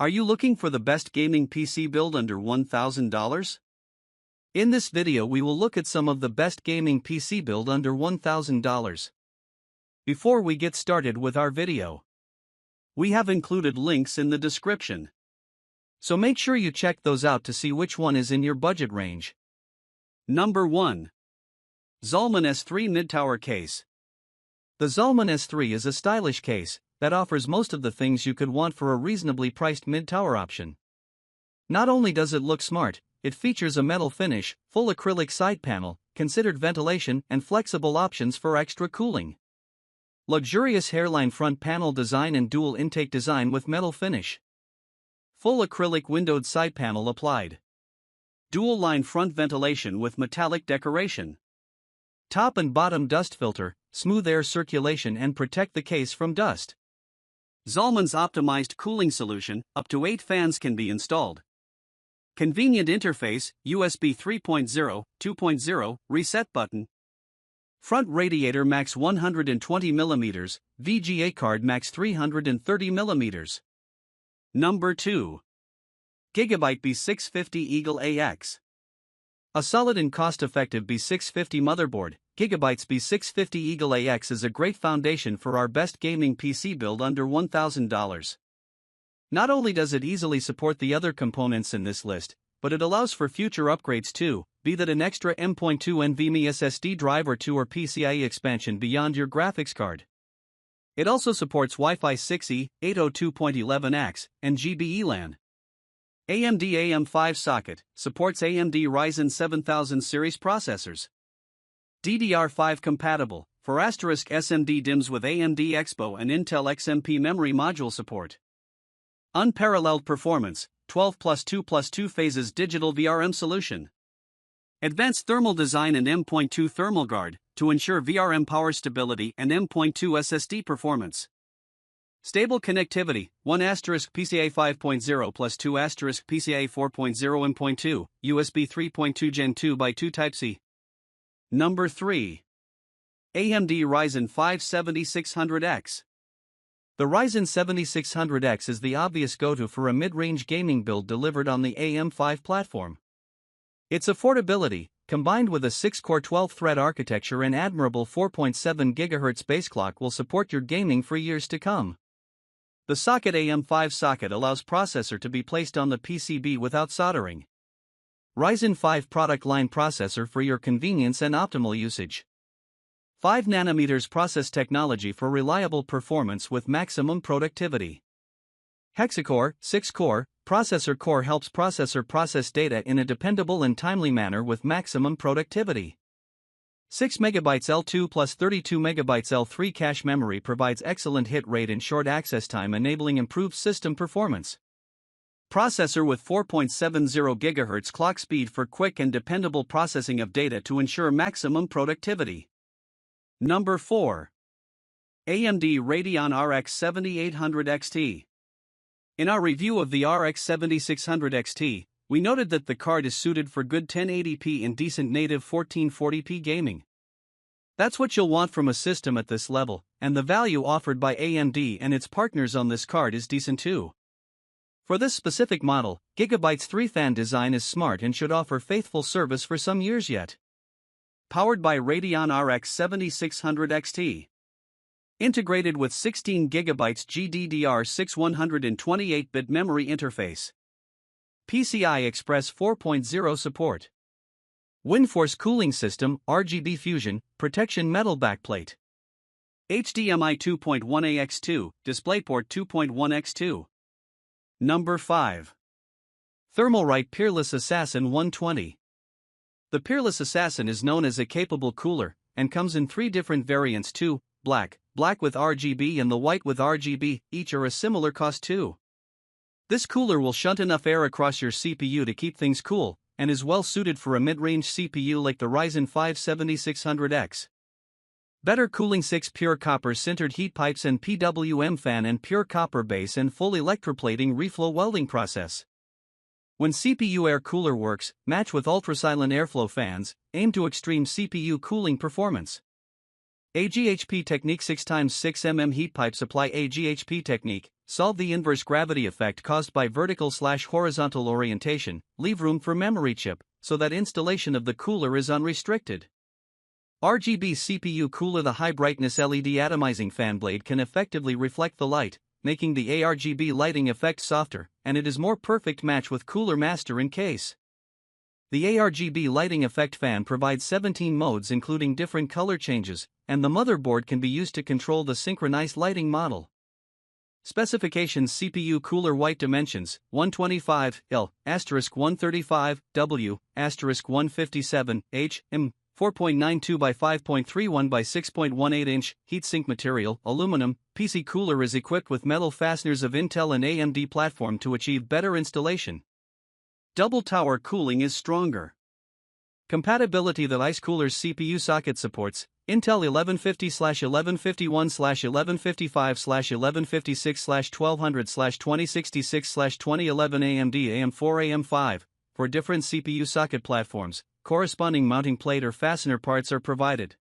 Are you looking for the best gaming PC build under $1,000? In this video we will look at some of the best gaming PC build under $1,000. Before we get started with our video, we have included links in the description, so make sure you check those out to see which one is in your budget range. Number 1. Zalman S3 Mid-Tower Case. The Zalman S3 is a stylish case that offers most of the things you could want for a reasonably priced mid-tower option. Not only does it look smart, it features a metal finish, full acrylic side panel, considered ventilation and flexible options for extra cooling. Luxurious hairline front panel design and dual intake design with metal finish. Full acrylic windowed side panel applied. Dual line front ventilation with metallic decoration. Top and bottom dust filter, smooth air circulation and protect the case from dust. Zalman's optimized cooling solution, up to 8 fans can be installed. Convenient interface, USB 3.0, 2.0, reset button. Front radiator max 120 mm, VGA card max 330 mm. Number 2. GIGABYTE B650 Eagle AX. A solid and cost-effective B650 motherboard, GIGABYTE's B650 Eagle AX is a great foundation for our best gaming PC build under $1,000. Not only does it easily support the other components in this list, but it allows for future upgrades too, be that an extra M.2 NVMe SSD drive or 2 or PCIe expansion beyond your graphics card. It also supports Wi-Fi 6E, 802.11ax, and GBE LAN. AMD AM5 socket, supports AMD Ryzen 7000 series processors. DDR5 compatible, for *SMD DIMMs with AMD Expo and Intel XMP memory module support. Unparalleled performance, 12+2+2 phases digital VRM solution. Advanced thermal design and M.2 thermal guard, to ensure VRM power stability and M.2 SSD performance. Stable connectivity, 1 PCIe 5.0 plus 2 PCIe 4.0 M.2, USB 3.2 Gen 2x2 Type-C. Number 3. AMD Ryzen 5 7600X. The Ryzen 7600X is the obvious go-to for a mid-range gaming build delivered on the AM5 platform. Its affordability, combined with a 6-core 12-thread architecture and admirable 4.7 GHz base clock, will support your gaming for years to come. The socket AM5 socket allows processor to be placed on the PCB without soldering. Ryzen 5 product line processor for your convenience and optimal usage. 5nm process technology for reliable performance with maximum productivity. Hexacore, 6-core, processor core helps processor process data in a dependable and timely manner with maximum productivity. 6MB L2 plus 32MB L3 cache memory provides excellent hit rate and short access time, enabling improved system performance. Processor with 4.70 GHz clock speed for quick and dependable processing of data to ensure maximum productivity. Number 4. AMD Radeon RX 7800 XT. In our review of the RX 7600 XT, we noted that the card is suited for good 1080p and decent native 1440p gaming. That's what you'll want from a system at this level, and the value offered by AMD and its partners on this card is decent too. For this specific model, GIGABYTE's 3-fan design is smart and should offer faithful service for some years yet. Powered by Radeon RX 7600 XT. Integrated with 16GB GDDR6 128-bit memory interface. PCI-Express 4.0 support. WindForce cooling system, RGB fusion, protection metal backplate. HDMI 2.1AX2, DisplayPort 2.1X2. Number 5. Thermalright Peerless Assassin 120. The Peerless Assassin is known as a capable cooler, and comes in 3 different variants too: black with RGB and the white with RGB, each are a similar cost too. This cooler will shunt enough air across your CPU to keep things cool, and is well suited for a mid-range CPU like the Ryzen 5 7600X. Better cooling: 6 pure copper sintered heat pipes and PWM fan and pure copper base and full electroplating reflow welding process. When CPU air cooler works, match with ultra-silent airflow fans, aim to extreme CPU cooling performance. AGHP technique 6x6 heat pipes apply AGHP technique, solve the inverse gravity effect caused by vertical/horizontal orientation, leave room for memory chip, so that installation of the cooler is unrestricted. RGB CPU cooler. The high brightness LED atomizing fan blade can effectively reflect the light, making the ARGB lighting effect softer, and it is more perfect match with Cooler Master in case. The ARGB lighting effect fan provides 17 modes including different color changes, and the motherboard can be used to control the synchronized lighting model. Specifications: CPU cooler white dimensions 125 L *135 W *157 H M 4.92 by 5.31 by 6.18 inch heatsink material aluminum. PC cooler is equipped with metal fasteners of Intel and AMD platform to achieve better installation. Double tower cooling is stronger. Compatibility: the ice cooler's CPU socket supports Intel 1150/1151/1156/1200/2066/2011 AMD AM4 AM5. For different CPU socket platforms, corresponding mounting plate or fastener parts are provided.